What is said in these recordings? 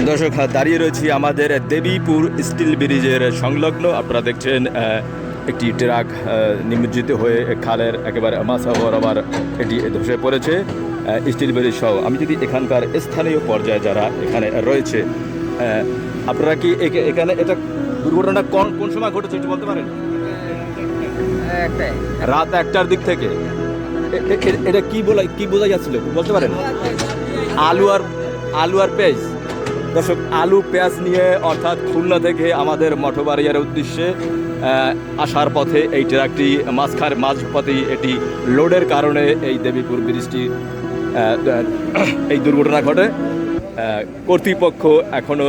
দর্শক, দাঁড়িয়ে রয়েছি আমাদের দেবীপুর স্টিল ব্রিজের সংলগ্ন। আপনারা দেখছেন একটি ট্রাক নিমজ্জিত হয়ে খালের একেবারে মাঝ বরাবর এটি ধসে পড়েছে স্টিল ব্রিজ সহ। আমি যদি এখানকার স্থানীয় পর্যায়ে যারা এখানে রয়েছে, আপনারা কি এখানে এটা দুর্ঘটনা কোন সময় ঘটেছে একটু বলতে পারেন? রাত 1টার দিক থেকে। এটা কি বোঝা যাচ্ছিল বলতে পারেন? আলু আর পেঁয়াজ। দর্শক, আলু পেঁয়াজ নিয়ে অর্থাৎ খুলনা থেকে আমাদের মঠবাড়িয়ার উদ্দেশ্যে আসার পথে এই ট্রাকটি মাঝপথে এটি লোডের কারণে এই দেবীপুর ব্রিজটি এই দুর্ঘটনা ঘটে। কর্তৃপক্ষ এখনও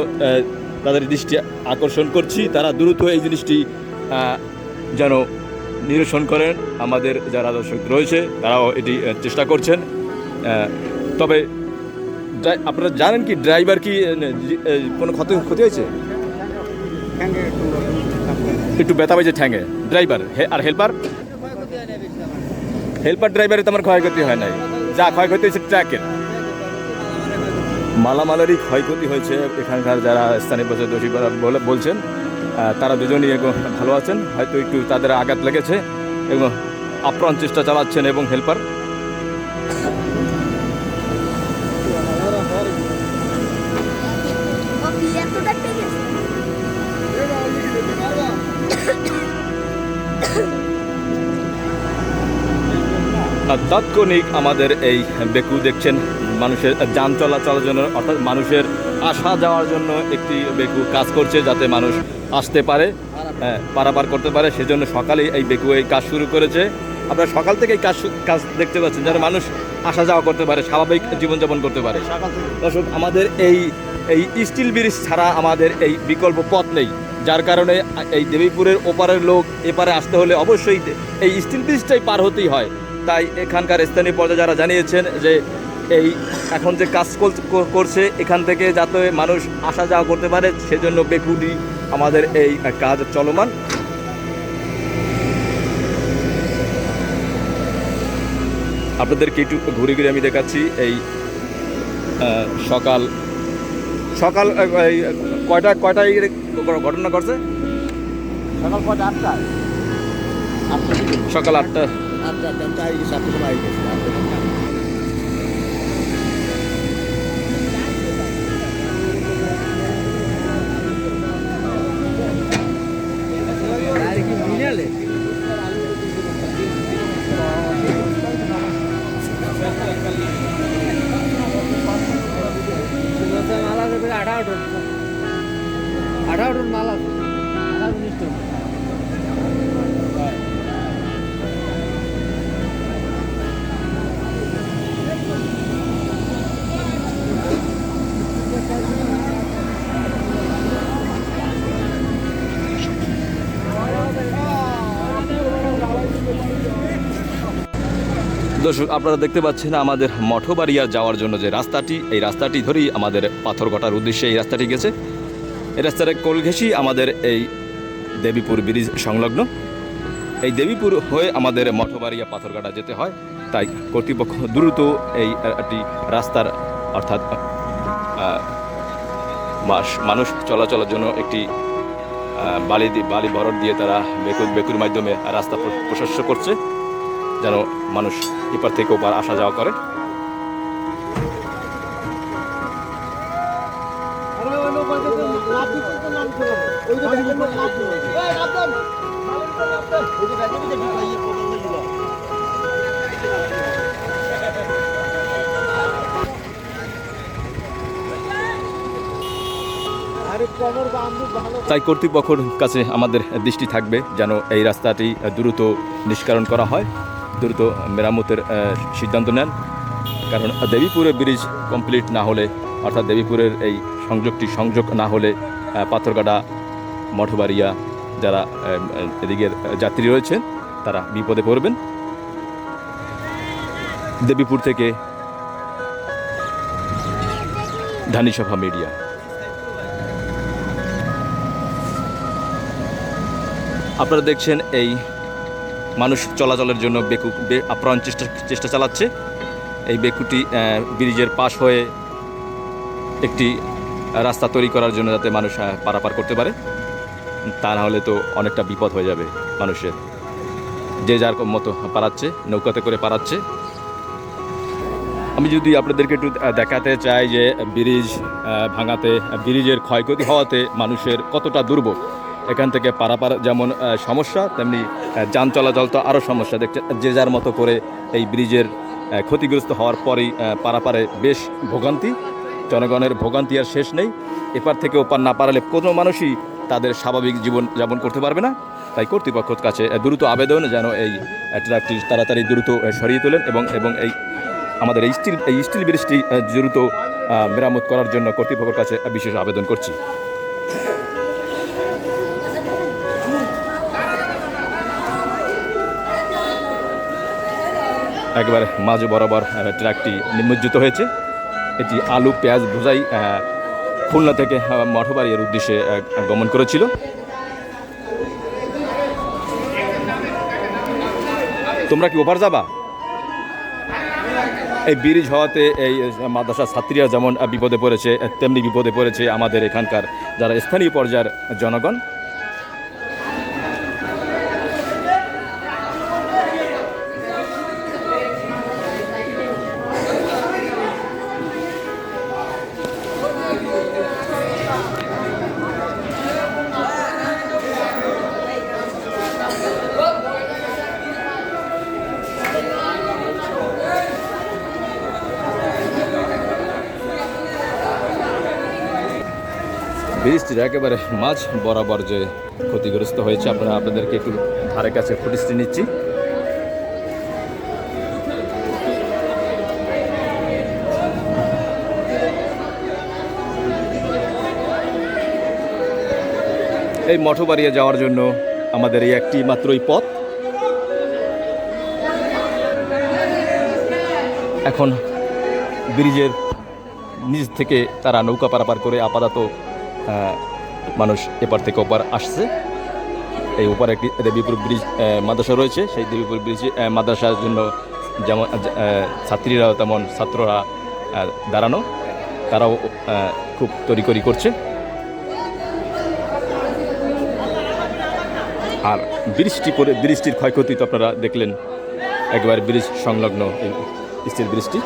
তাদের দৃষ্টি আকর্ষণ করছি, তারা দ্রুত এই জিনিসটি যেন নিরসন করেন। আমাদের যারা দর্শক রয়েছে তারাও এটি চেষ্টা করছেন। তবে আপনারা জানেন কি ড্রাইভার কি কোনো ক্ষতি হয়েছে? একটু ব্যথা পেয়েছে ঠ্যাঙে ড্রাইভার, আর হেল্পার ড্রাইভারের তেমন ক্ষয়ক্ষতি হয় নাই। যা ক্ষয়ক্ষতি হয়েছে ট্রাকের মালামালেরই ক্ষয়ক্ষতি হয়েছে। এখানকার যারা স্থানীয় প্রশাসন বলছেন তারা দুজনই ভালো আছেন, হয়তো একটু তাদের আঘাত লেগেছে এবং আপ্রাণ চেষ্টা চালাচ্ছেন এবং হেল্পার। তাৎক্ষণিক আমাদের এই বেকু দেখছেন মানুষের যান চলাচলের জন্য, অর্থাৎ মানুষের আসা যাওয়ার জন্য একটি বেকু কাজ করছে, যাতে মানুষ আসতে পারে, পারাপার করতে পারে। সেজন্য সকালেই এই বেকু এই কাজ শুরু করেছে। আপনারা সকাল থেকে এই কাজ দেখতে পাচ্ছেন, যাতে মানুষ আসা যাওয়া করতে পারে, স্বাভাবিক জীবনযাপন করতে পারে। দর্শক, আমাদের এই স্টিল ব্রিজ ছাড়া আমাদের এই বিকল্প পথ নেই, যার কারণে এই দেবীপুরের ওপারের লোক এপারে আসতে হলে অবশ্যই এই স্টিল ব্রিজটাই পার হতেই হয়। তাই এখানকার স্থানীয় পর্যায়ে যারা জানিয়েছেন যে এই এখন যে কাজ করছে এখান থেকে যাতে মানুষ আসা যাওয়া করতে পারে, সেজন্য বেকুটি আমাদের এই কাজ চলমান। আপনাদেরকে একটু ঘুরে ঘুরে আমি দেখাচ্ছি। এই সকাল কয়টায় ঘটনা করছে? সকাল 8টা। দর্শক, আপনারা দেখতে পাচ্ছেন আমাদের মঠবাড়িয়া যাওয়ার জন্য যে রাস্তাটি, এই রাস্তাটি ধরেই আমাদের পাথরঘাটার উদ্দেশ্যে এই রাস্তাটি গেছে। এই রাস্তার কোল ঘেঁষি আমাদের এই দেবীপুর ব্রিজ সংলগ্ন। এই দেবীপুর হয়ে আমাদের মঠবাড়িয়া পাথরঘাটা যেতে হয়, তাই কর্তৃপক্ষ দ্রুত এই রাস্তার অর্থাৎ মানুষ চলাচলের জন্য একটি বালি ভরট দিয়ে তারা বেকুর মাধ্যমে রাস্তা প্রশস্ত করছে, যেন মানুষ এপার থেকে ওপার আসা যাওয়া করে। তাই কর্তৃপক্ষের কাছে আমাদের দৃষ্টি থাকবে যেন এই রাস্তাটি দ্রুত নিষ্কাশন করা হয়, দ্রুত মেরামতের সিদ্ধান্ত নেন। কারণ দেবীপুরের ব্রিজ কমপ্লিট না হলে, অর্থাৎ দেবীপুরের এই সংযোগ না হলে পাথরঘাটা মঠবাড়িয়া যারা এদিকের যাত্রী রয়েছেন তারা বিপদে পড়বেন। দেবীপুর থেকে ধানিসভা মিডিয়া। আপনারা দেখছেন এই মানুষ চলাচলের জন্য বেকু আপ্রাণ চেষ্টা চালাচ্ছে। এই বেকুটি ব্রিজের পাশ হয়ে একটি রাস্তা তৈরি করার জন্য, যাতে মানুষ পারাপার করতে পারে। তা না হলে তো অনেকটা বিপদ হয়ে যাবে মানুষের। যে যার মতো পারাচ্ছে, নৌকাতে করে পারাচ্ছে। আমি যদি আপনাদেরকে একটু দেখাতে চাই যে ব্রিজ ভাঙাতে, ব্রিজের ক্ষয়ক্ষতি হওয়াতে মানুষের কতটা দুর্ভোগ। এখান থেকে পারাপার যেমন সমস্যা, তেমনি যান চলাচল তো আরও সমস্যা। দেখতে যে যার মতো করে এই ব্রিজের ক্ষতিগ্রস্ত হওয়ার পরেই পারাপারে বেশ ভোগান্তি। জনগণের ভোগান্তি আর শেষ নেই। এপার থেকে ওপার না পারলে কোনো মানুষই তাদের স্বাভাবিক জীবন যাপন করতে পারবে না। তাই কর্তৃপক্ষের কাছে দ্রুত আবেদন যেন এই ট্রাকটি তাড়াতাড়ি দ্রুত সরিয়ে তোলেন এবং এই আমাদের এই স্টিল ব্রিজটি দ্রুত মেরামত করার জন্য কর্তৃপক্ষের কাছে বিশেষ আবেদন করছি। একবারে মাঝ বরাবর ট্রাকটি নিমজ্জিত হয়েছে। এটি আলু পেঁয়াজ বোঝাই খুলনা থেকে মঠবাড়িয়ার উদ্দেশ্যে গমন করেছিল। তোমরা কি ওপার যাবা? এই ব্রিজ হওয়াতে এই মাদ্রাসার ছাত্রীরা যেমন বিপদে পড়েছে, তেমনি বিপদে পড়েছে আমাদের এখানকার যারা স্থানীয় পর্যায়ের জনগণ। ব্রিজটির একেবারে মাঝ বরাবর যে ক্ষতিগ্রস্ত হয়েছে, আপনাদেরকে একটু ধারের কাছে ফুটেজটি নিচ্ছি। এই মঠবাড়িয়া যাওয়ার জন্য আমাদের এই একটি মাত্রই পথ। এখন ব্রিজের নিচ থেকে তারা নৌকা পারাপার করে আপাতত মানুষ এপার থেকে ওপার আসছে। এই ওপারে একটি দেবীপুর ব্রিজ মাদ্রাসা রয়েছে। সেই দেবীপুর ব্রিজ মাদ্রাসার জন্য যেমন ছাত্রীরাও তেমন ছাত্ররা দাঁড়ানো, তারাও খুব তড়িঘড়ি করছে। আর ব্রিজটির ক্ষয়ক্ষতি তো আপনারা দেখলেন, একবার ব্রিজ সংলগ্ন এই স্টিল ব্রিজটি।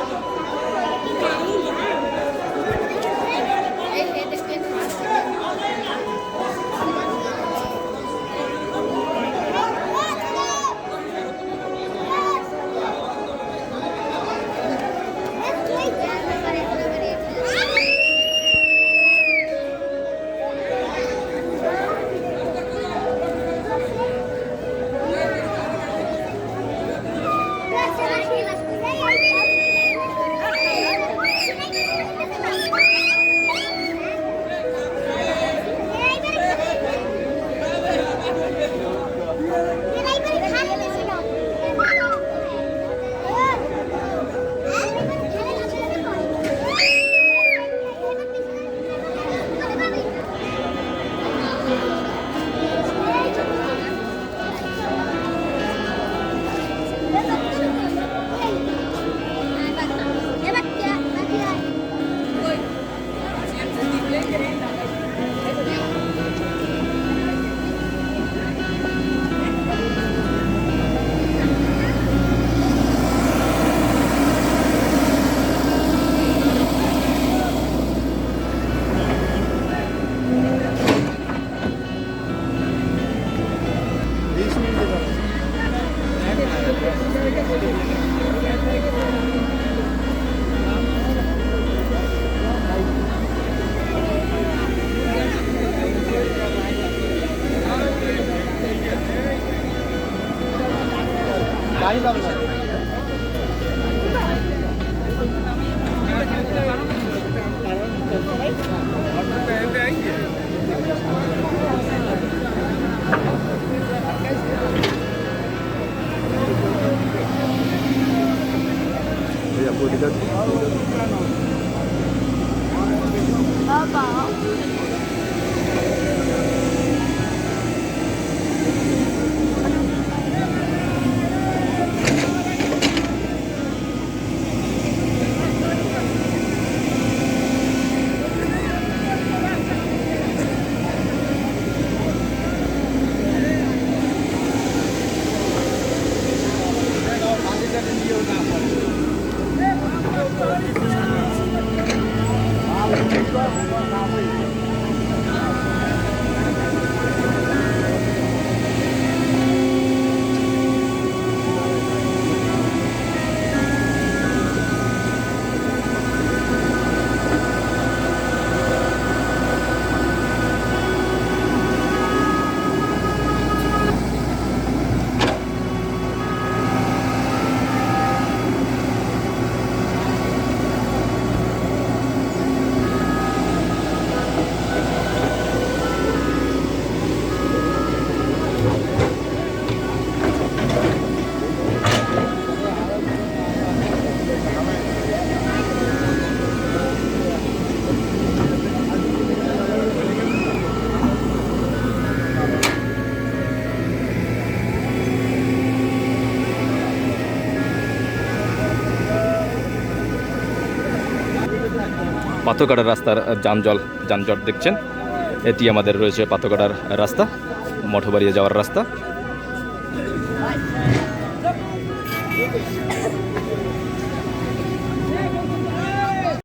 পাথরঘাটার রাস্তার যানজট দেখছেন। এটি আমাদের রয়েছে পাথরঘাটার রাস্তা, মঠবাড়িয়া যাওয়ার রাস্তা।